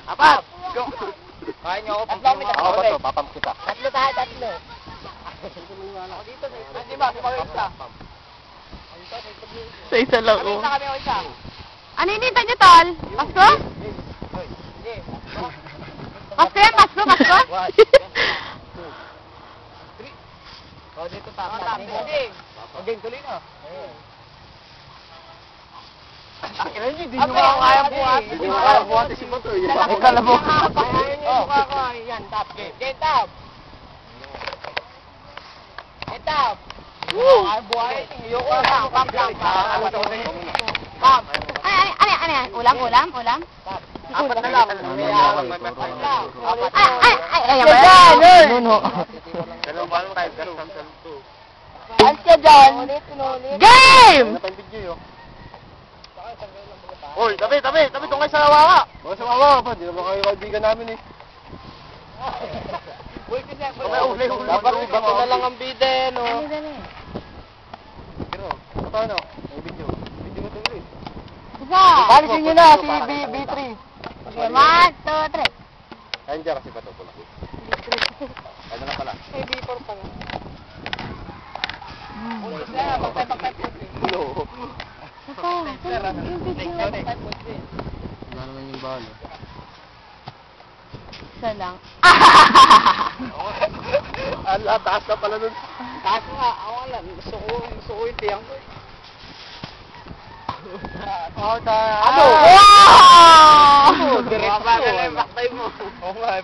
Apat! Kaya niyo ako pang Tatlo, may tatlo. Ako ba ito? Papamp kita. Tatlo tayo, tatlo. Ako dito, hindi ba? Di ba kayo isa? Sa isa lang, Kami oh. isa, kami isa. Ano hinihintay niyo, tol? Pasko? Hindi. Pasko yan, Pasko, Pasko? One, two, three. O, dito tama. Hindi. Okay, tuloy na. Akin niyo, hindi nyo kaya buhat. Hindi nyo kaya buhat si Bato. Ikaw na po. Ayaw nyo mukha ko. Yan, tap. Game, tap. Game, tap. Ay, buhay. Ayoko na. Pump. Ano yan? Ulam? Apat na lang. Ayan ba yan? Nuno. Dalawang balong tayo. Alis ka dyan. Game! Ano pa yung video yun? Uy, tabi, doon kayo sa lawa. Baka sa lawa pa, di naman kayo kaibigan namin eh. Uy, kasi dapat bato na lang ang bida eh, no? Pero, paano? May video. Video mo tuloy. Isa. Palisin nyo na si B3. Okay, 1, 2, 3. Ayun dyan kasi bato pula. Ano na pala? May B4 pa nga. Hello. Wala naman yung balo. Isa lang. Ala, taas ka pala nun. Taas nga, ako lang. Gusto ko yung tiyang ko. Ano? Wow! Diretso. Babagal na yung baktay mo. Oo nga,